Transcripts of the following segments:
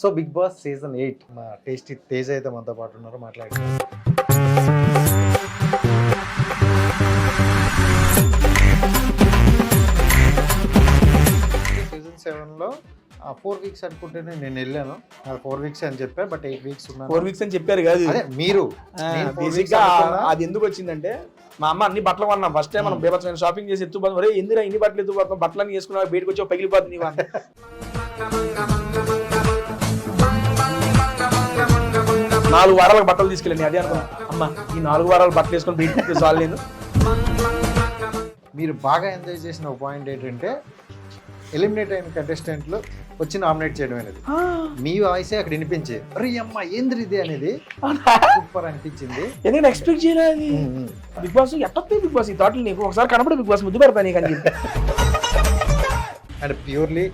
So Big Boss season 8 మా tasty Tej అయితే మనతో పాటు ఉన్నారు, మాట్లాడుతున్నారు. సీజన్ 7లో 4 వీక్స్ అనుకుంటేనే నేను వెళ్ళాను. 4 వీక్స్ అని చెప్పా, బట్ 8 వీక్స్ ఉన్నాను. 4 వీక్స్ అని చెప్పారు కాదు అదే మీరు బేసిక్గా అది ఎందుకు వచ్చిందంటే, మా అమ్మ అన్ని బట్టలు కొన్నాం ఫస్ట్ టైం. మనం బేబత్సమైన షాపింగ్ చేసి ఎత్తుపోతాం. ఒరే ఎందుకు ఇన్ని బట్టలు ఎత్తుపోతాం, బట్టలన్నీ వేసుకున్నా బయటకు వచ్చి పగిలిపోతుంది నీవా. 4 వారాలకు బట్టలు తీసుకెళ్ళండి. అదే అనుకున్నా, అమ్మ ఈ 4 వారాలు బట్టలు వేసుకొని బయటకు చాలు నేను. మీరు బాగా ఎంజాయ్ చేసిన ఒక పాయింట్ ఏంటంటే, ఎలిమినేట్ అయిన కంటెస్టెంట్లు వచ్చి నామినేట్ చేయడం అనేది. మీ వాయిసే అక్కడ వినిపించే, అరే అమ్మ ఏంద్రి ఇది అనేది సూపర్ అనిపించింది. ఎందుకంటే ఎక్స్పెక్ట్ చేయలేదు. బిగ్ బాస్ ఎట్టొస్తే బిగ్ బాస్ ఈ థాట్లు నీకు ఒకసారి కనపడే బిగ్ బాస్ ముద్దు పెడతా నీకు అని చెప్పి. అండ్ ప్యూర్లీ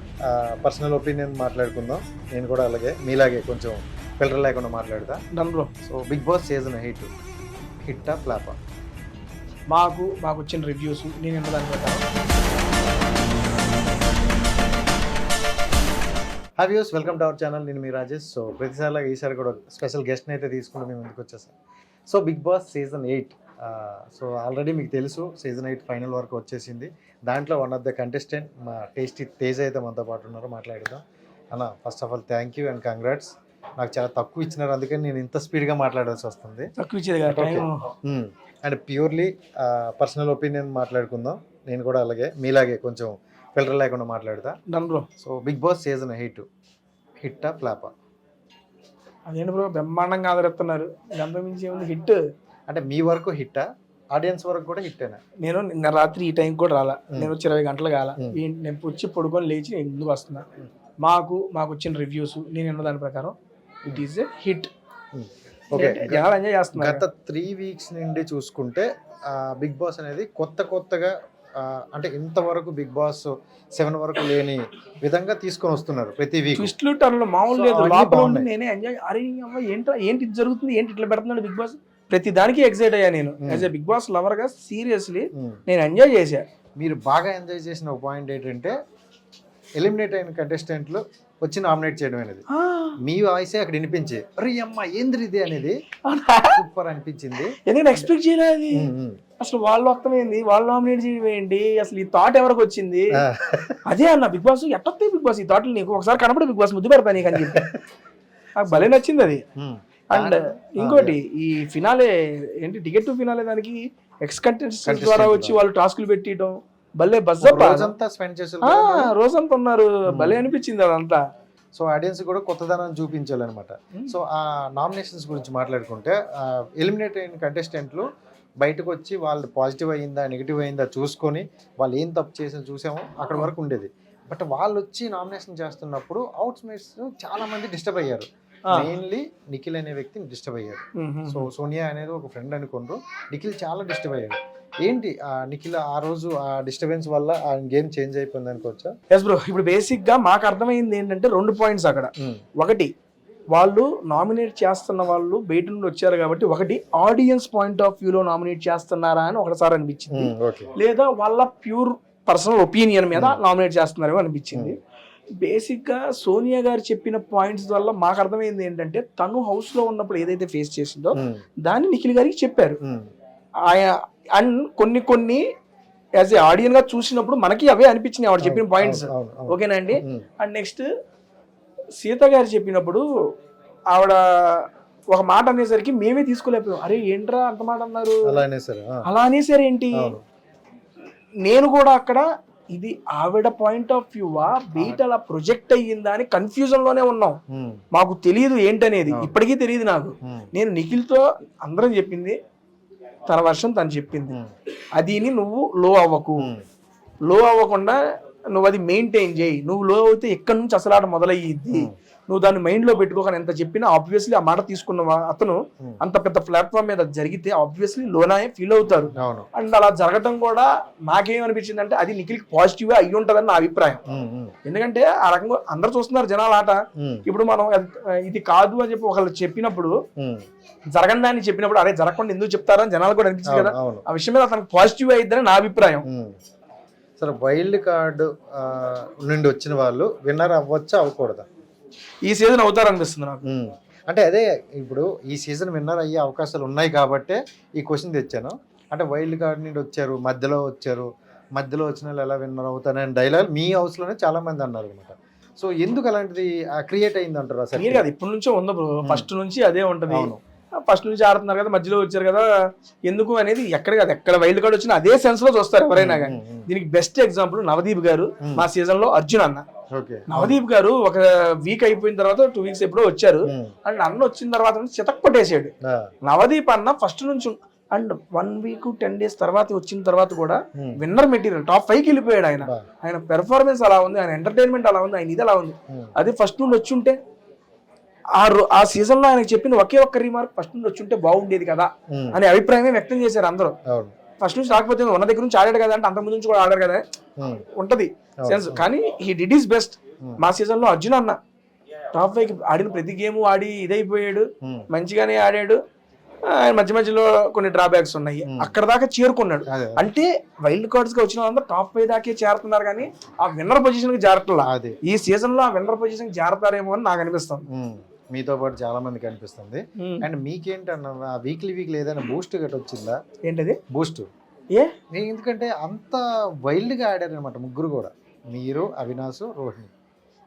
పర్సనల్ ఒపీనియన్ మాట్లాడుకుందాం. నేను కూడా అలాగే మీలాగే కొంచెం ఫిల్టర్ లేకుండా మాట్లాడతా. దాంట్లో సో బిగ్ బాస్ సీజన్ 8 హిట్టా ఫ్లాపా? మాకు వచ్చిన రివ్యూస్ నేను దాని ప్రకారం. Hi views, welcome to our channel. నేను మీ రాజేష్. సో ప్రతిసారిలాగా ఈసారి కూడా స్పెషల్ గెస్ట్ని అయితే తీసుకుని మేము ముందుకు వచ్చేసాం. So Big Boss season 8 so already మీకు తెలుసు, సీజన్ 8 ఫైనల్ వరకు వచ్చేసింది. దాంట్లో వన్ ఆఫ్ ద కంటెస్టెంట్ మా టేస్టీ తేజ్ అయితే మనతో పాటు ఉన్నారు, మాట్లాడదాం. అన్న first of all thank you and congrats. నాకు చాలా తక్కువ ఇచ్చినారు, అందుకని నేను ఇంత స్పీడ్గా మాట్లాడాల్సి వస్తుంది. తక్కువ ఇచ్చేది. అండ్ ప్యూర్లీ పర్సనల్ ఒపీనియన్ మాట్లాడుకుందాం. నేను కూడా అలాగే మీలాగే కొంచెం ఫిల్టర్ లేకుండా మాట్లాడతా. సో బిగ్ బాస్ సీజన్ 8 హిట్టా ఫ్లాపా? అదేంటి బ్రో బ్రహ్మాండంగా ఆదరిస్తున్నారు. దాంతో మించి ఏముంది హిట్ అంటే మీ వరకు హిట్టా, ఆడియన్స్ వరకు కూడా హిట్టేనా? నేను నిన్న రాత్రి ఈ టైం కూడా రాలా. నేను వచ్చి 20 గంటలు కాల. నేను వచ్చి పడుకొని లేచి నేను ఎందుకు వస్తున్నా. మాకు వచ్చిన రివ్యూస్ నేను దాని ప్రకారం it is a hit. Okay, చాలా ఎంజాయ్ చేస్తున్నారు. గత 3 వీక్స్ నుండి చూసుకుంటే బిగ్ బాస్ అనేది కొత్తగా అంటే ఇంతవరకు బిగ్ బాస్ 7 వరకు లేని విధంగా తీసుకొని వస్తున్నారు. ప్రతి వీక్ ట్విస్ట్లు టర్న్లు మామూలు లేదు. లోపల నేనే ఎంజాయ్, అరే ఏంటి ఇది జరుగుతుంది, ఏంటి ఇట్లా పెడుతున్నాడు బిగ్ బాస్. ప్రతి దానికి ఎక్సైట్ అయ్యా నేను. As a Big Boss lover గా సీరియస్లీ నేను ఎంజాయ్ చేశా. మీరు బాగా ఎంజాయ్ చేసిన ఒక పాయింట్ ఏంటంటే, ఎలిమినేట్ అయిన కంటెస్టెంట్లు వచ్చి నామినేట్ చేయడం అనేది. మీ వాయిసే అక్కడ వినిపించే, అరే అమ్మ ఏంద్రి ఇది అనేది సూపర్ అనిపించింది. ఎందుకంటే ఎక్స్పెక్ట్ చేయలేదు. అసలు వాళ్ళు వస్తమైంది, వాళ్ళు నామినేట్ చేయవేయండి, అసలు ఈ థాట్ ఎవరికి వచ్చింది. అదే అన్న బిగ్ బాస్ ఎట్టొస్తే బిగ్ బాస్ ఈ థాట్లు నీకు ఒకసారి కనపడే బిగ్ బాస్ ముద్దు పెడతా నీకు అని చెప్పి. నాకు భలే నచ్చింది అది. అండ్ ఇంకోటి ఈ ఫినాలే ఏంటి, టికెట్ టు ఫినాలే దానికి ఎక్స్ కంటెస్టెంట్స్ ద్వారా వచ్చి వాళ్ళు టాస్కులు పెట్టడం భలే బజ్జప్ప. రోజంతా స్పెండ్ చేశారు, రోజంతా ఉన్నారు. భలే అనిపించింది అదంతా. సో ఆడియన్స్ కూడా కొత్తదనాన్ని చూపించాలన్నమాట. సో ఆ నామినేషన్స్ గురించి మాట్లాడుకుంటే, ఎలిమినేట్ అయిన కంటెస్టెంట్లు బయటకు వచ్చి వాళ్ళు పాజిటివ్ అయ్యిందా నెగిటివ్ అయ్యిందా చూసుకొని వాళ్ళు ఏం తప్పు చేసి చూసామో అక్కడ వరకు ఉండేది. బట్ వాళ్ళు వచ్చి నామినేషన్ చేస్తున్నప్పుడు అవుట్స్మేట్స్ చాలా మంది డిస్టర్బ్ అయ్యారు. మెయిన్లీ నిఖిల్ అనే వ్యక్తి డిస్టర్బ్ అయ్యారు. సో సోనియా అనేది ఒక ఫ్రెండ్ అనుకుంటారు, నిఖిల్ చాలా డిస్టర్బ్ అయ్యారు. ఏంటి నిఖిల్ ఆ రోజు ఆ డిస్టర్బెన్స్ వల్ల ఆ గేమ్ చేంజ్ అయిపోయింది అనుకోవచ్చా? ఎస్ బ్రో, ఇప్పుడు బేసిక్ గా మాకు అర్థమైంది ఏంటంటే 2 పాయింట్స్ అక్కడ. ఒకటి, వాళ్ళు నామినేట్ చేస్తున్న వాళ్ళు బయట నుండి వచ్చారు కాబట్టి, ఒకటి ఆడియన్స్ పాయింట్ ఆఫ్ వ్యూలో నామినేట్ చేస్తున్నారా అని ఒకసారి అనిపించింది, లేదా వాళ్ళ ప్యూర్ పర్సనల్ ఒపీనియన్ మీద నామినేట్ చేస్తున్నారేమో అనిపించింది. బేసిక్ గా సోనియా గారు చెప్పిన పాయింట్స్ వల్ల మాకు అర్థమైంది ఏంటంటే, తను హౌస్ లో ఉన్నప్పుడు ఏదైతే ఫేస్ చేసిందో దాన్ని నిఖిల్ గారికి చెప్పారు. అండ్ కొన్ని యాజ్ ఏ ఆడియన్ గా చూసినప్పుడు మనకి అవే అనిపించినాయి ఆవిడ చెప్పిన పాయింట్స్. ఓకేనా అండి. అండ్ నెక్స్ట్ సీత గారు చెప్పినప్పుడు ఆవిడ ఒక మాట అనేసరికి మేమే తీసుకోలేకపోయాం. అరే ఏంట్రా అంత మాట అన్నారు, అలా అనేసారు ఏంటి. నేను కూడా అక్కడ ఇది ఆవిడ పాయింట్ ఆఫ్ వ్యూవా బయట అలా ప్రొజెక్ట్ అయ్యిందా అని కన్ఫ్యూజన్ లోనే ఉన్నాం. మాకు తెలియదు ఏంటనేది, ఇప్పటికీ తెలియదు నాకు. నేను నిఖిల్తో అందరం చెప్పింది తన వర్షం తను చెప్పింది. అది నువ్వు లో అవ్వకుండా నువ్వు అది మెయింటైన్ చేయి. నువ్వు లో అయితే ఎక్కడి నుంచి అసలు ఆట మొదలయ్యిద్ది, నువ్వు దాన్ని మైండ్ లో పెట్టుకోకని ఎంత చెప్పినా ఆబ్వియస్లీ ఆ మాట తీసుకున్న అతను అంత పెద్ద ప్లాట్ఫామ్ మీద జరిగితే ఆబ్వియస్లీ లోనాయే ఫీల్ అవుతారు. అండ్ అలా జరగటం కూడా నాకేమనిపించింది అంటే, అది నిఖిల్కి పాజిటివ్ గా అయ్యి ఉంటదని నా అభిప్రాయం. ఎందుకంటే ఆ రకంగా అందరు చూస్తున్నారు జనాల ఆట. ఇప్పుడు మనం ఇది కాదు అని చెప్పి ఒకళ్ళు చెప్పినప్పుడు, జరగని దాన్ని చెప్పినప్పుడు అరే జరగకుండా ఎందుకు చెప్తారని జనాలు కూడా అనిపించింది కదా. ఆ విషయం మీద అతనికి పాజిటివ్ అయిద్దని నా అభిప్రాయం. సరే, వైల్డ్ కార్డు నుండి వచ్చిన వాళ్ళు విన్నర్ అవ్వచ్చా అవ్వకూడదా? ఈ సీజన్ అవుతారనిపిస్తుంది నాకు. అంటే అదే ఇప్పుడు ఈ సీజన్ విన్నర్ అయ్యే అవకాశాలు ఉన్నాయి కాబట్టే ఈ క్వశ్చన్ తెచ్చాను. అంటే వైల్డ్ కార్డ్ నుండి వచ్చారు, మధ్యలో వచ్చిన వాళ్ళు ఎలా విన్నర్ అవుతారని డైలాగ్ మీ హౌస్లోనే చాలా మంది అన్నారు అనమాట. సో ఎందుకు అలాంటిది క్రియేట్ అయింది అంటారు అసలు? క్లియర్ కాదు, ఇప్పటి నుంచో ఉంది బ్రో, ఫస్ట్ నుంచి అదే ఉంటది. ఫస్ట్ నుంచి ఆడుతున్నారు కదా, మధ్యలో వచ్చారు కదా ఎందుకు అనేది ఎక్కడ కాదు, ఎక్కడ వైల్డ్ కార్డ్ వచ్చినా అదే సెన్స్ లో చూస్తారు ఎవరైనా కానీ. దీనికి బెస్ట్ ఎగ్జాంపుల్ నవదీప్ గారు మా సీజన్ లో అర్జున్ అన్న. నవదీప్ గారు ఒక వీక్ అయిపోయిన తర్వాత 2 వీక్స్ ఎప్పుడో వచ్చారు అండ్ అన్న వచ్చిన తర్వాత చితక్ కొట్టేసాడు. నవదీప్ అన్న ఫస్ట్ నుంచి అండ్ 1 వీక్ 10 డేస్ తర్వాత వచ్చిన తర్వాత కూడా విన్నర్ మెటీరియల్ టాప్ 5కి వెళ్ళిపోయాడు. ఆయన పెర్ఫార్మెన్స్ అలా ఉంది, ఆయన ఎంటర్టైన్మెంట్ అలా ఉంది, ఆయన ఇది అలా ఉంది. అది ఫస్ట్ నుండి వచ్చి ఉంటే ఆ సీజన్ లో ఆయనకు చెప్పిన ఒకే ఒక్క రీమార్క్ ఫస్ట్ నుండి వచ్చి ఉంటే బాగుండేది కదా అనే అభిప్రాయమే వ్యక్తం చేశారు అందరూ. ఫస్ట్ నుంచి రాకపోతే ఉన్న దగ్గర నుంచి ఆడాడు కదా అంటే అంత ముందు నుంచి కూడా ఆడారు కదా ఉంటది సెన్స్. కానీ హీ డిడ్ ఈస్ బెస్ట్. మా సీజన్ లో అర్జున్ అన్న టాప్ 5కి ఆడిన ప్రతి గేమ్ ఆడి ఇదైపోయాడు, మంచిగానే ఆడాడు. ఆయన మధ్యలో కొన్ని డ్రాబ్యాక్స్ ఉన్నాయి, అక్కడ దాకా చేరుకున్నాడు. అంటే వైల్డ్ కార్డ్స్ గా వచ్చిన వాళ్ళంతా టాప్ 5 దాకే చేరుతున్నారు కానీ ఆ విన్నర్ పొజిషన్ కి చేరట్లా. ఈ సీజన్ లో ఆ విన్నర్ పొజిషన్ కి చేరతారేమో అని నాకు అనిపిస్తుంది. మీతో పాటు చాలా మందికి అనిపిస్తుంది. అండ్ మీకేంటన్నా వీక్లీ ఏదైనా బూస్ట్ గట్ వచ్చిందా? ఏంటది బూస్ట్? ఎందుకంటే అంత వైల్డ్ గా ఆడారు అనమాట ముగ్గురు కూడా, మీరు, అవినాష్, రోహిణి.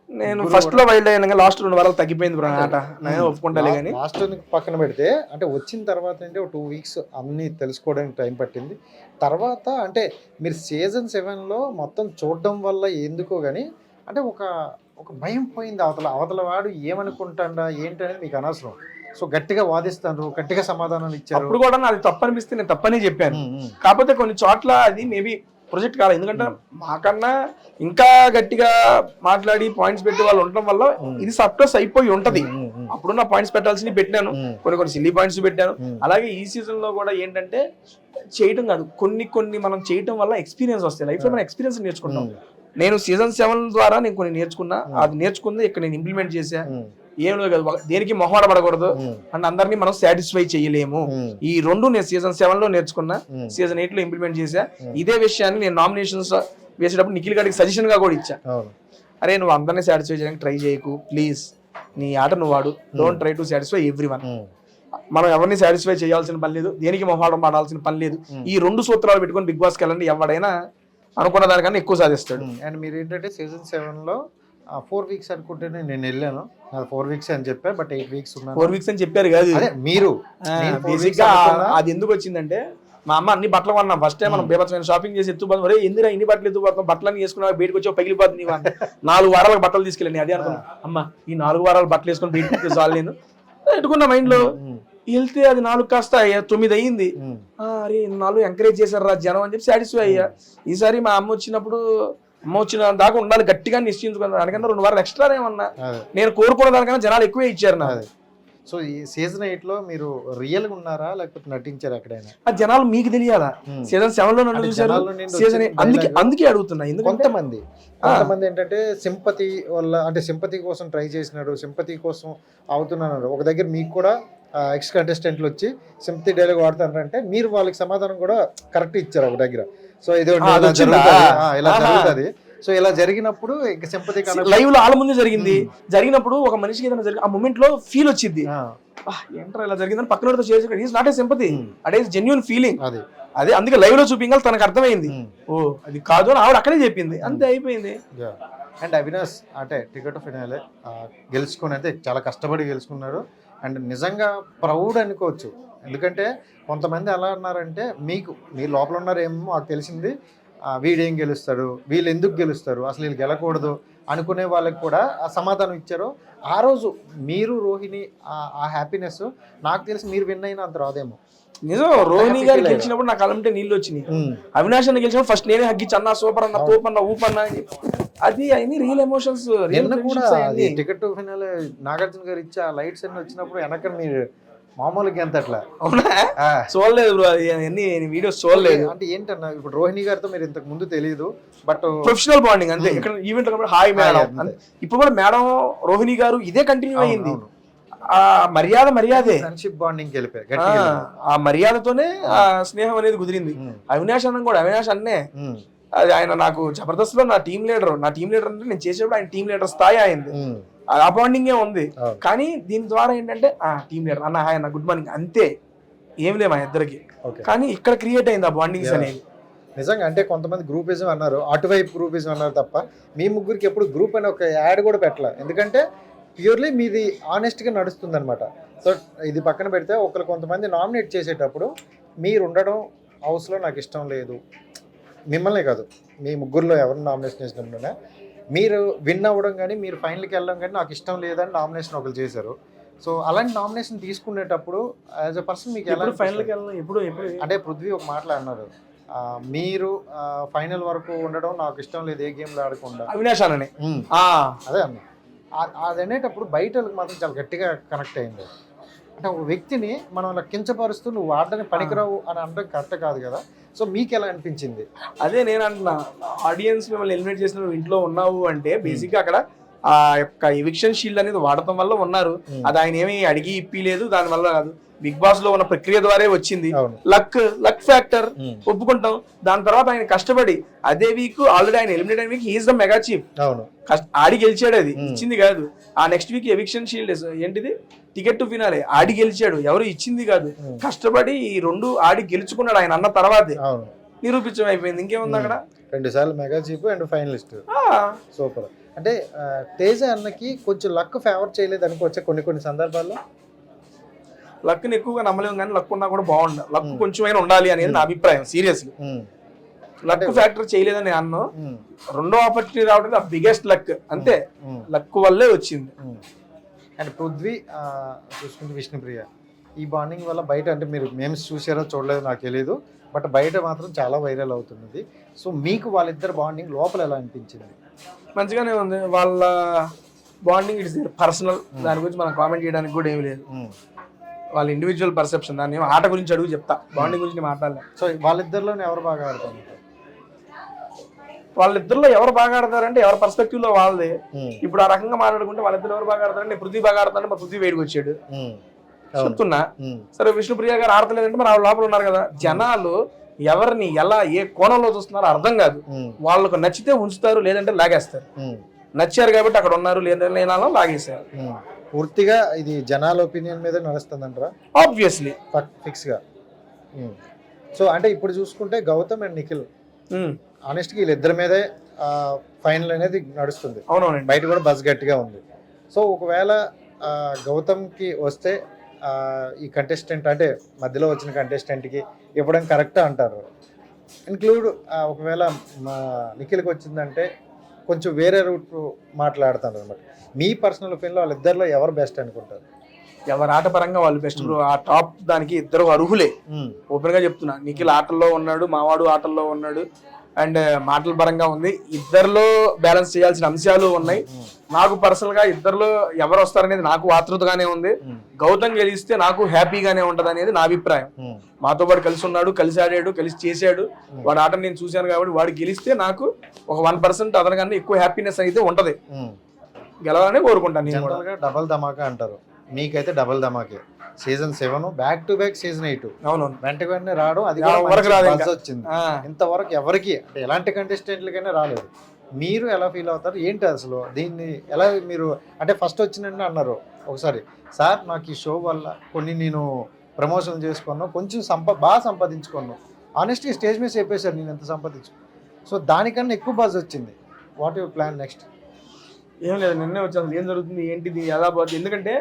నేను ఫస్ట్ లో వైల్డ్ అయినా లాస్ట్ 2 వారాలు తగ్గిపోయింది బ్రో ఆట, నేను ఒప్పుకుంటాలే. కానీ లాస్ట్ పక్కన పెడితే అంటే వచ్చిన తర్వాత అంటే 2 వీక్స్ అన్ని తెలుసుకోవడానికి టైం పట్టింది. తర్వాత అంటే మీరు సీజన్ 7లో మొత్తం చూడడం వల్ల ఎందుకో కానీ అంటే ఒక భయం పోయింది. అవతల వాడు ఏమనుకుంటాడా ఏంటనేది మీకు అనవసరం. సో గట్టిగా వాదిస్తాను, గట్టిగా సమాధానాలు ఇచ్చారు. అప్పుడు కూడా నాది తప్పనిపిస్తే నేను తప్పని చెప్పాను. కాకపోతే కొన్ని చోట్ల అది మేబీ ప్రొజెక్ట్ కాలేదు, ఎందుకంటే మాకన్నా ఇంకా గట్టిగా మాట్లాడి పాయింట్స్ పెట్టి వాళ్ళు ఉండటం వల్ల ఇది సప్రెస్ అయిపోయి ఉంటది. అప్పుడు నా పాయింట్స్ పెట్టాల్సినవి పెట్టాను, కొన్ని సిల్లీ పాయింట్స్ పెట్టాను. అలాగే ఈ సీజన్ లో కూడా ఏంటంటే చేయటం కాదు, కొన్ని మనం చేయటం వల్ల ఎక్స్పీరియన్స్ వస్తాయి. లైఫ్ లో మనం ఎక్స్పీరియన్స్ నేర్చుకుంటాం. నేను సీజన్ 7 ద్వారా నేను కొన్ని నేర్చుకున్నా, అది నేర్చుకుంది ఇక్కడ నేను ఇంప్లిమెంట్ చేశా. ఏం లేదు, దేనికి మొహమాట పడకూడదు అండ్ అందరినీ మనం సాటిస్ఫై చేయలేము. ఈ 2 నేను సీజన్ 7 లో నేర్చుకున్నా, సీజన్ 8 లో ఇంప్లిమెంట్ చేశా. ఇదే విషయాన్ని నేను నామినేషన్స్ వేసేటప్పుడు నిఖిల్ గారికి సజెషన్ గా కూడా ఇచ్చా. అరే నువ్వు అందరినీ సాటిస్ఫై చేయడానికి ట్రై చేయకు ప్లీజ్, నీ ఆట నువ్వు ఆడు, don't try to satisfy everyone. మనం ఎవరిని సాటిస్ఫై చేయాల్సిన పని లేదు, దేనికి మొహమాటం పడాల్సిన పని లేదు. ఈ 2 సూత్రాలు పెట్టుకొని బిగ్ బాస్కి వెళ్ళండి, ఎవడైనా అనుకున్న దానికన్నా ఎక్కువ సాధిస్తాడు. అండ్ మీరు ఏంటంటే సీజన్ 7లో 4 వీక్స్ అనుకుంటేనే నేను వెళ్ళాను, 4 వీక్స్ అని చెప్పా, బట్ 8 వీక్స్ ఉన్నాను. 4 వీక్స్ అని చెప్పారు కాదు మీరు. బేసిక్గా అది ఎందుకు వచ్చిందంటే మా అమ్మ అన్ని బట్టలు కొన్నాం ఫస్ట్ టైం. మనం బీభత్సమైన షాపింగ్ చేసి ఎత్తుపోతాం, ఒరే ఎందుకు ఇన్ని బట్టలు ఎత్తుపోతాం, బట్టలన్నీ వేసుకున్నా బయటకు వచ్చి పగిలిపోతుంది. 4 వారాలకు బట్టలు తీసుకెళ్ళండి అదే అనుకున్నా. అమ్మ ఈ 4 వారాలు బట్టలు వేసుకొని బయటకు చాలు నేను పెట్టుకున్నా మైండ్ లో. వెళ్తే అది 4 కాస్త 9 అయ్యింది. అరే 4 ఎంకరేజ్ చేశారు రా జనం అని చెప్పి సాటిస్ఫై అయ్యా. ఈసారి మా అమ్మ వచ్చిన దాకా ఉండాలి గట్టిగా నిశ్చయించుకున్నాను. దానికన్నా 2 వారాలు ఎక్స్ట్రా ఏమన్నా నేను కోరుకున్న దానికన్నా జనాలు ఎక్కువే ఇచ్చారు నాకు. సో ఈ సీజన్ 8లో మీరు రియల్ గా ఉన్నారా లేకపోతే నటించారా ఎక్కడైనా? ఆ జనాలు మీకు తెలియాలా? సీజన్ 7లో నన్ను చూసారు, సీజన్ అందుకే అడుగుతున్నా. కొంతమంది ఏంటంటే సింపతి వల్ల, అంటే సింపతి కోసం ట్రై చేసినాడు, సింపతి కోసం అవుతున్నాడు. ఒక దగ్గర మీకు కూడా ఎక్స్ కంటెస్టెంట్లు వచ్చి సింపతి డైలాగ్ వాడుతున్నారంటే మీరు వాళ్ళకి సమాధానం కూడా కరెక్ట్ ఇచ్చారు ఒక దగ్గర. సో ఇది ఇలా జరుగుతుంది. సో ఇలా జరిగినప్పుడు సింపతి లైవ్ లో ఆల ముందు జరిగినప్పుడు ఒక మనిషికి ఏదైనా జరిగి ఆ మూమెంట్ లో ఫీల్ వచ్చింది, ఏంట్రా ఇలా జరిగిందని పక్కన చేసి is not a sympathy, at is genuine feeling. అదే అందుకే లైవ్ లో చూపించాలి, తనకు అర్థమైంది ఓ అది కాదు అని ఆవిడ అక్కడే చెప్పింది, అంతే అయిపోయింది. అండ్ అవినాష్ అంటే టికెట్ ఫినాలే గెలుచుకుని అయితే చాలా కష్టపడి గెలుచుకున్నాడు. అండ్ నిజంగా ప్రౌడ్ అనుకోవచ్చు, ఎందుకంటే కొంతమంది ఎలా అన్నారంటే మీ లోపల ఉన్నారేమో మాకు తెలిసింది, వీడేం గెలుస్తాడు, వీళ్ళు ఎందుకు గెలుస్తారు, అసలు వీళ్ళు గెలకూడదు అనుకునే వాళ్ళకి కూడా ఆ సమాధానం ఇచ్చారు. ఆ రోజు మీరు రోహిణి ఆ హ్యాపీనెస్ నాకు తెలిసి మీరు విన్ అయినా అంత రాదేమో. నిజం, రోహిణి గారు గెలిచినప్పుడు నాకు అలంటే నీళ్ళు వచ్చినాయి. అవినాష్ అన్న గెలిచినప్పుడు ఫస్ట్ నేనే హగ్గిచ్చి అన్నా సూపర్ అన్న తోపన్న ఊపన్నా అని అది అన్ని real emotions. Ticket final Nagarjuna గారు ఇచ్చి ఆ లైట్స్ అన్ని వచ్చినప్పుడు వెనక మీరు మామూలుగా ఎంత అట్లా అవునా చూడలేదు బ్రో, అన్ని వీడియోస్ చూడలేదు. అంటే ఏంటన్నా ఇప్పుడు రోహిణి గారితో మీరు ఇంతకు ముందు తెలియదు, బట్ ప్రొఫెషనల్ బాండింగ్ అంతే. ఇక్కడ ఈవెంట్ లో హాయ్ మేడం, ఇప్పుడు కూడా మేడం రోహిణి గారు ఇదే కంటిన్యూ అయ్యింది. ఆ మర్యాదే ఫ్రెండ్షిప్ బాండింగ్ వెళ్ళిపోయారు, ఆ మర్యాదతోనే ఆ స్నేహం అనేది కుదిరింది. అవినాష్ అన్న కూడా అవినాష్ అన్నే అది ఆయన నాకు జబర్దస్త్ లో నా టీం లీడర్ అంటే నేను చేసేప్పుడు ఆయన టీం లీడర్ స్థాయి అయింది. ఆ బాండింగే ఉంది. అవును. కానీ దీని ద్వారా ఏంటంటే టీమ్ లీడర్ అన్న హాయ్ అన్న గుడ్ మార్నింగ్ అంతే, ఏం లేవు మా ఇద్దరికి. ఓకే. కానీ ఇక్కడ క్రియేట్ అయింది ఆ బాండింగ్స్ అనేది. నిజంగా అంటే కొంతమంది గ్రూపిజం అన్నారు, అటువైపు గ్రూపిజం అన్నారు తప్ప మీ ముగ్గురికి ఎప్పుడు గ్రూప్ అని ఒక యాడ్ కూడా పెట్టలే. ఎందుకంటే ప్యూర్లీ మీది ఆనెస్ట్గా నడుస్తుంది అనమాట. సో ఇది పక్కన పెడితే ఒకరు కొంతమంది నామినేట్ చేసేటప్పుడు మీరు ఉండడం హౌస్లో నాకు ఇష్టం లేదు, మిమ్మల్నే కాదు మీ ముగ్గురులో ఎవరిని నామినేషన్ చేసినప్పుడునే మీరు విన్ అవ్వడం కానీ మీరు ఫైనల్కి వెళ్ళడం కానీ నాకు ఇష్టం లేదని నామినేషన్ ఒకరు చేశారు. సో అలాంటి నామినేషన్ తీసుకునేటప్పుడు యాజ్ ఎ పర్సన్ మీకు ఎలా ఫైనల్కి వెళ్ళాలి ఎప్పుడు అంటే పృథ్వీ ఒక మాటలు అన్నారు, మీరు ఫైనల్ వరకు ఉండడం నాకు ఇష్టం లేదు ఏ గేమ్లో ఆడకుండా. అవినాష్ అన్ననే అదే అన్న అది అనేటప్పుడు బయట వాళ్ళకి మాత్రం చాలా గట్టిగా కనెక్ట్ అయింది. అంటే ఒక వ్యక్తిని మనం అలా కించపరుస్తూ నువ్వు ఆడడానికి పనికిరావు అని అనడం కరెక్ట్ కాదు కదా. సో మీకు ఎలా అనిపించింది? అదే నేను అంటున్నా, ఆడియన్స్ మిమ్మల్ని ఎలిమినేట్ చేసిన నువ్వు ఇంట్లో ఉన్నావు అంటే బేసిక్గా అక్కడ ఆ యొక్క ఎవిక్షన్ షీల్డ్ అనేది వాడటం వల్ల ఉన్నారు. అది ఆయన ఏమి అడిగి ఇప్పిలేదు, దాని వల్ల కాదు, బిగ్ బాస్ లో ఉన్న ప్రక్రియ ద్వారా వచ్చింది. లక్ ఫ్యాక్టర్ ఒప్పుకుంటాం. దాని తర్వాత ఆయన కష్టపడి అదే వీక్ ఆల్రెడీ ఆయన ఎలిమినేట్ అయిన week is the mega chief, ఆడి గెలిచాడు, అది ఇచ్చింది కాదు. ఆ నెక్స్ట్ వీక్ ఎవిక్షన్ షీల్డ్ ఏంటిది టికెట్ టు ఫినాలే ఆడి గెలిచాడు, ఎవరు ఇచ్చింది కాదు. కష్టపడి ఈ రెండు ఆడి గెలుచుకున్నాడు ఆయన అన్న తర్వాతే నిరూపించడం అయిపోయింది. ఇంకేముంది అక్కడ? 2 సార్లు mega chief and finalist. Super. అంటే తేజ అన్నకి కొంచెం లక్ ఫేవర్ చేయలేదు అనుకోవచ్చా కొన్ని సందర్భాల్లో? లక్ని ఎక్కువగా నమ్మలేము కానీ లక్ ఉన్నా కూడా బాగుండాలి, లక్ కొంచెమైనా ఉండాలి అనేది నా అభిప్రాయం. సీరియస్లీ లక్ ఫ్యాక్టర్ చేయలేదని అన్ను. రెండో ఆపర్చునిటీ రావడం బిగ్గెస్ట్ లక్, అంతే, లక్ వల్లే వచ్చింది. అండ్ పృథ్వీ చూసుకుంటే విష్ణుప్రియ ఈ బాండింగ్ వల్ల బయట, అంటే మీరు మేమ్స్ చూసారో చూడలేదో నాకు తెలియదు, బట్ బయట మాత్రం చాలా వైరల్ అవుతున్నది. సో మీకు వాళ్ళిద్దరు బాండింగ్ లోపల ఎలా అనిపించింది? మంచిగానే ఉంది వాళ్ళ బాండింగ్. ఇట్స్ పర్సనల్, దాని గురించి మనం కామెంట్ చేయడానికి కూడా ఏమి లేదు. వాళ్ళ ఇండివిజువల్ పర్సెప్షన్, దాన్ని ఆట గురించి అడుగు చెప్తా, బాండింగ్ గురించి మాట్లాడలేదు. సో వాళ్ళిద్దరిలోనే ఎవరు బాగా ఆడతారు? వాళ్ళిద్దరిలో ఎవరు బాగా ఆడతారంటే ఎవరి పర్స్పెక్టివ్ లో వాళ్ళదే. ఇప్పుడు ఆ రకంగా మాట్లాడుకుంటే వాళ్ళిద్దరు ఎవరు బాగా ఆడతారంటే పృథ్వీ బాగా ఆడతారంటే మరి పృథ్వీ వేడికి వచ్చాడు చెప్తున్నా. సరే విష్ణుప్రియ గారు ఆడతలేదంటే మరి లోపల ఉన్నారు కదా. జనాలు ఎవరిని ఎలా ఏ కోణంలో చూస్తున్నారో అర్థం కాదు. వాళ్ళకు నచ్చితే ఉంచుతారు, లేదంటే లాగేస్తారు. నచ్చారు కాబట్టి అక్కడ ఉన్నారు, లేదంటే లాగేశారు. పూర్తిగా ఇది జనాల ఒపీనియన్ మీద నడుస్తుందంటారా? ఆబ్వియస్లీ ఫిక్స్ గా. సో అంటే ఇప్పుడు చూసుకుంటే గౌతమ్ అండ్ నిఖిల్ ఆనెస్ట్గా వీళ్ళిద్దరి మీదే ఫైనల్ అనేది నడుస్తుంది. అవునవునండి, బయట కూడా బస్ గట్టిగా ఉంది. సో ఒకవేళ గౌతమ్కి వస్తే ఈ కంటెస్టెంట్ అంటే మధ్యలో వచ్చిన కంటెస్టెంట్కి ఇవ్వడం కరెక్ట్ అంటారు. ఇంక్లూడ్ ఒకవేళ నిఖిల్కి వచ్చిందంటే కొంచెం వేరే రూట్ మాట్లాడుతాను అనమాట. మీ పర్సనల్ ఒపీనియన్లో వాళ్ళిద్దరిలో ఎవరు బెస్ట్ అనుకుంటారు? ఎవరు ఆట పరంగా వాళ్ళు బెస్ట్ బ్రో. ఆ టాప్ దానికి ఇద్దరు అర్హులే, ఓపెన్ గా చెప్తున్నా. నిఖిల్ ఆటల్లో ఉన్నాడు, మావాడు ఆటల్లో ఉన్నాడు, అండ్ మాటల పరంగా ఉంది. ఇద్దరిలో బ్యాలెన్స్ చేయాల్సిన అంశాలు ఉన్నాయి. నాకు పర్సనల్ గా ఇద్దరిలో ఎవరు వస్తారనేది నాకు ఆతృతగానే ఉంది. గౌతమ్ గెలిస్తే నాకు హ్యాపీగానే ఉంటది అనేది నా అభిప్రాయం. మాతో పాటు కలిసి ఉన్నాడు, కలిసి ఆడాడు, కలిసి చేశాడు. వాడు ఆటను నేను చూశాను కాబట్టి వాడు గెలిస్తే నాకు ఒక 1% అతనికన్నా ఎక్కువ హ్యాపీనెస్ అయితే ఉంటది. గెలవాలని కోరుకుంటాను నేను. డబల్ ధమాకా అంటారు, మీకైతే డబల్ ధమాకే. Season 7 back to back season 8 అవును వెంటనే రావడం, అది వచ్చింది. ఇంతవరకు ఎవరికి అంటే ఎలాంటి కంటెస్టెంట్లకైనా రాలేదు. మీరు ఎలా ఫీల్ అవుతారు ఏంటి అసలు? దీన్ని ఎలా మీరు అంటే ఫస్ట్ వచ్చిందని అన్నారు ఒకసారి, సార్ నాకు ఈ షో వల్ల కొన్ని నేను ప్రమోషన్ చేసుకున్నాను, కొంచెం బాగా సంపాదించుకున్నాను. ఆనెస్ట్గా స్టేజ్ మీద చెప్పేశారు నేను ఎంత సంపాదించుకున్నాను. సో దానికన్నా ఎక్కువ బజ్ వచ్చింది. What your plan next? ఏం లేదు, నిన్నే వచ్చాను ఏం జరుగుతుంది ఏంటిది ఎలా పోతుంది. ఎందుకంటే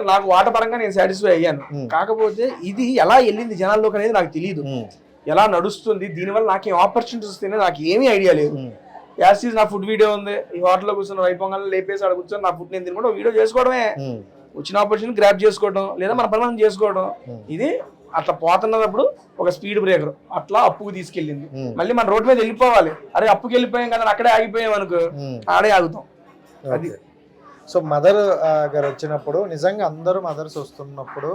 నాకు ఆట పరంగా నేను సాటిస్ఫై అయ్యాను. కాకపోతే ఇది ఎలా వెళ్ళింది జనాల్లోకి అనేది నాకు తెలియదు, ఎలా నడుస్తుంది, దీనివల్ల నాకేం ఆపర్చునిటీస్ వస్తాయనే నాకు ఏమీ ఐడియా లేదు. యాసిస్ నా ఫుడ్ వీడియో ఉంది, ఈ హోటల్లో కూర్చొని వైపొంగల్ లేపేసి ఆడ కూర్చొని నా ఫుడ్ నేను తినకుండా వీడియో చేసుకోవడమే, వచ్చిన ఆపర్చునిటీ గ్రాప్ చేసుకోవడం, లేదా మన పని మనం చేసుకోవడం. ఇది అట్లా పోతున్నప్పుడు ఒక స్పీడ్ బ్రేకర్ అట్లా అప్పుకు తీసుకెళ్ళింది. మళ్ళీ మన రోడ్డు మీద వెళ్ళిపోవాలి, అరే అప్పుకి వెళ్ళిపోయాం కదా అక్కడే ఆగిపోయాం అనుకో, ఆడే ఆగుతాం. అది సో మదర్ గారు వచ్చినప్పుడు నిజంగా అందరూ మదర్స్ వస్తున్నప్పుడు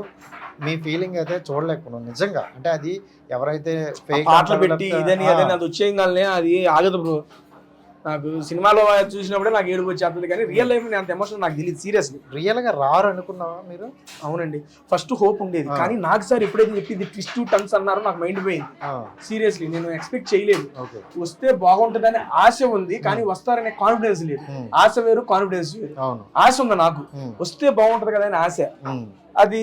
మీ ఫీలింగ్ అయితే చూడలేకపోతున్నాం నిజంగా. అంటే అది ఎవరైతే పాటలు పెట్టి ఇదని అదని అది వచ్చేయంగానే అది ఆగదు బ్రో. నాకు సినిమాలో చూసినప్పుడే నాకు ఏడుపు వచ్చేస్తుంది, కానీ రియల్ లైఫ్ అంత ఎమోషన్ నాకు తెలియదు సీరియస్లీ. రియల్ గా రారు అనుకున్నావా మీరు? అవునండి, ఫస్ట్ హోప్ ఉండేది, కానీ నాకు సార్ ఎప్పుడైతే చెప్పింది ట్విస్ట్ టు టర్న్స్ అన్నారో నాకు మైండ్ పోయింది. సీరియస్లీ నేను ఎక్స్పెక్ట్ చేయలేదు. వస్తే బాగుంటుందని ఆశ ఉంది, కానీ వస్తారనే కాన్ఫిడెన్స్ లేదు. ఆశ వేరు, కాన్ఫిడెన్స్ వేరు. ఆశ ఉంది నాకు, వస్తే బాగుంటది కదా అని ఆశ. అది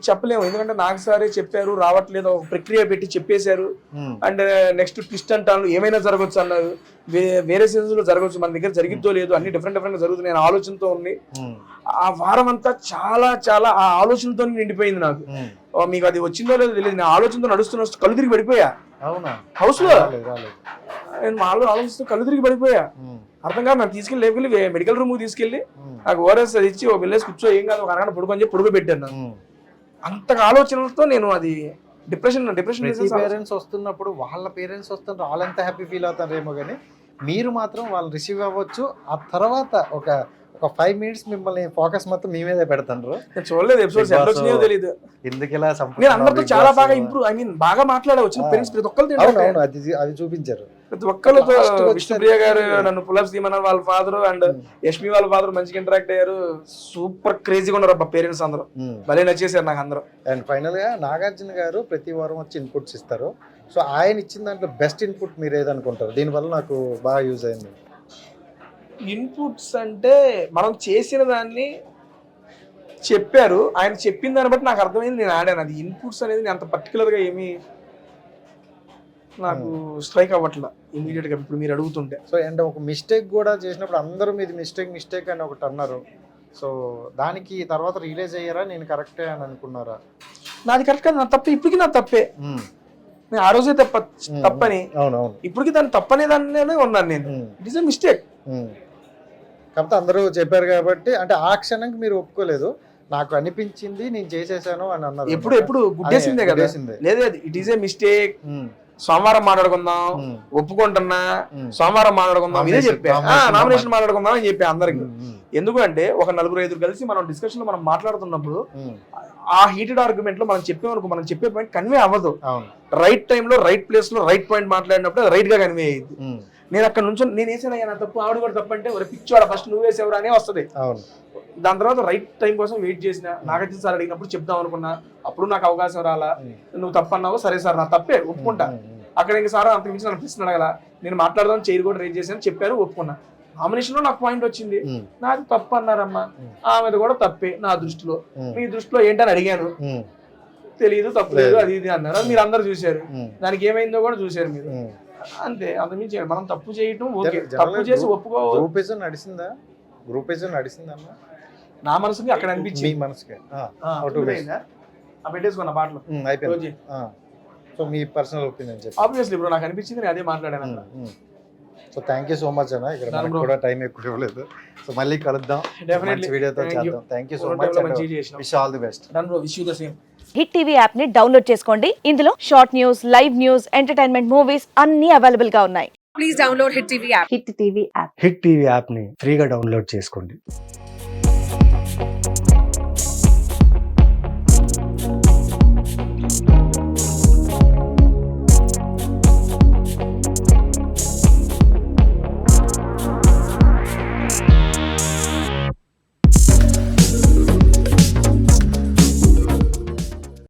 చెప్పలేము, ఎందుకంటే నాకు సారే చెప్పారు రావట్లేదు, ఒక ప్రక్రియ పెట్టి చెప్పేశారు. అండ్ నెక్స్ట్ ట్విస్ట్ అంటాను ఏమైనా జరగచ్చు అన్నారు, వేరే సీజన్స్ లో జరగచ్చు, మన దగ్గర జరిగిద్దో లేదు, అన్ని డిఫరెంట్ గా జరుగుతుంది. నేను ఆలోచనతో ఉంది. ఆ వారం అంతా చాలా చాలా ఆ ఆలోచనతో నిండిపోయింది నాకు. మీకు అది వచ్చిందో లేదో తెలియదు, నేను ఆలోచనతో నడుస్తున్న కళ్ళు తిరిగి పడిపోయా. హౌస్ లో నేను ఆలోచిస్తూ కళ్ళు తిరిగి పడిపోయా. అర్థం కాదు, నాకు తీసుకెళ్ళి మెడికల్ రూమ్ తీసుకెళ్ళి నాకు ఓఆర్ఎస్ అది ఇచ్చి ఒక వెళ్ళేసి కూర్చో, ఏం కాదు ఒక అరగంట పడుకొని చెప్పి పడుకో పెట్టాను. అంతగా ఆలోచనలతో నేను అది డిప్రెషన్ పేరెంట్స్ వస్తున్నప్పుడు వాళ్ళ పేరెంట్స్ వస్తుంటారు, వాళ్ళంతా హ్యాపీ ఫీల్ అవుతారేమో, కానీ మీరు మాత్రం వాళ్ళు రిసీవ్ అవ్వచ్చు. ఆ తర్వాత ఒక 5 minutes మిమ్మల్ని ఫోకస్ మొత్తం మీ మీదే పెడతారు. చూడలేదు ఎపిసోడ్స్ ఎట్లా వచ్చినాయో తెలియదు. ఎందుకు ఇలా నేను అందరితో చాలా బాగా ఇంప్రూవ్, ఐ మీన్ బాగా మాట్లాడే వచ్చిన పేరెంట్స్ ప్రతి ఒక్కరు అది చూపించారు. ప్రతి ఒక్కరితో విష్ణుప్రియ గారు నన్ను పులప్ సీమన్నారు, వాళ్ళ ఫాదర్ అండ్ యష్మి వాళ్ళ ఫాదర్ మంచిగా ఇంటరాక్ట్ అయ్యారు. సూపర్ క్రేజీగా ఉన్నారు అబ్బా పేరెంట్స్ అందరూ, భలే నచ్చేసారు నాకు అందరూ. అండ్ ఫైనల్ గా నాగార్జున గారు ప్రతి వారం వచ్చి ఇన్పుట్స్ ఇస్తారు. సో ఆయన ఇచ్చిన దాంట్లో బెస్ట్ ఇన్పుట్ మీరు ఏదనుకుంటారు? దీనివల్ల నాకు బాగా యూజ్ అయింది. ఇన్పుట్స్ అంటే మనం చేసిన దాన్ని చెప్పారు, ఆయన చెప్పిన దాన్ని బట్టి నాకు అర్థమైంది, నేను ఆడాను. అది ఇన్పుట్స్ అనేది నేను అంత పర్టికులర్గా ఏమీ నాకు స్ట్రైక్ అవ్వట్లా ఇమీడియట్ గా ఇప్పుడు మీరు అడుగుతుంటే. సో అండ్ ఒక మిస్టేక్ కూడా చేసినప్పుడు అందరూ మీది మిస్టేక్ అని ఒకటి అన్నారు. సో దానికి తర్వాత రియలైజ్ అయ్యారా నేను కరెక్టే అని అనుకున్నారా? నాది కరెక్ట్ కాదు, నా తప్పే, ఇప్పటికీ నా తప్పే. నేను ఆ రోజే తప్పని, ఇప్పటికీ దాన్ని తప్పనే దానిలోనే ఉన్నాను నేను. It is a mistake. కాకపోతే అందరూ చెప్పారు కాబట్టి, అంటే ఆ క్షణంకి మీరు ఒప్పుకోలేదు, నాకు అనిపించింది నేను చేసేసాను అని అన్నారు. ఎప్పుడు గుడ్డేసిందే కదా, లేదు ఇట్ ఈస్ ఏ మిస్టేక్, సోమవారం మాట్లాడుకుందాం, ఒప్పుకుంటున్నా, సోమవారం మాట్లాడుకుందాం, ఇదే చెప్పా, నామినేషన్ మాట్లాడుకుందాం అని చెప్పా అందరికి. ఎందుకంటే ఒక 4-5 కలిసి మనం డిస్కషన్ లో మనం మాట్లాడుతున్నప్పుడు ఆ హీటెడ్ ఆర్గ్యుమెంట్ లో మనం చెప్పేమనుకో, మనం చెప్పే పాయింట్ కన్వే అవ్వదు. రైట్ టైంలో రైట్ ప్లేస్ లో రైట్ పాయింట్ మాట్లాడినప్పుడు రైట్ గా కన్వే అయ్యింది. నేను అక్కడ నుంచి నేను వేసాను నా తప్పు, ఆవిడ కూడా తప్పు అంటే ఒక పిచ్చోడ ఫస్ట్ నువ్వు వేసేవరా అనే వస్తుంది. దాని తర్వాత రైట్ టైం కోసం వెయిట్ చేసిన, నాగార్జున సార్ అడిగినప్పుడు చెప్దాం అనుకున్నా, అప్పుడు నాకు అవకాశం రాలా. నువ్వు తప్పు అన్నావు, సరే సార్ నా తప్పే ఒప్పుకుంటా. అక్కడ ఇంకా సార్ అంత మించి నన్ను ప్రశ్న అడగల, నేను మాట్లాడదాం చైర్ కూడా రేజ్ చేశాను, చెప్పారు, ఒప్పుకున్నా. నామినేషన్ లో నాకు పాయింట్ వచ్చింది, నాది తప్పు అన్నారమ్మా, ఆమెది కూడా తప్పే నా దృష్టిలో, మీ దృష్టిలో ఏంటని అడిగాను, తెలియదు తప్పు లేదు అది ఇది అన్నారు. మీరు అందరు చూశారు, దానికి ఏమైందో కూడా చూశారు మీరు, అంతే. అంతమించి మనం తప్పు చేయటం ఓకే, తప్పు చేసి ఒప్పుకోవాలి. నడిచిందా నా మనసుకి అక్కడ అనిపించింది, మీ మనసుకి పెట్టేసుకున్న పాటలు అయిపోయింది. సో మీ పర్సనల్ ఒపీనియన్ చెప్పి ఆబ్వియస్లీ బ్రో నాకు అనిపించింది, నేను అదే మాట్లాడాను. So thank you so much అన్న, ఇక్కడ మనకు కూడా టైం ఎక్కువ ఇవ్వలేదు. సో మళ్ళీ కలుద్దాం మంచి వీడియోతో చేద్దాం. Thank you so much, wish all the best. Wish you the same. Hit TV app ని డౌన్లోడ్ చేసుకోండి. ఇందులో short news, live news, entertainment movies అన్ని అవైలబుల్ గా ఉన్నాయి. Please download hit TV app. Hit TV app ని ఫ్రీగా download చేసుకోండి.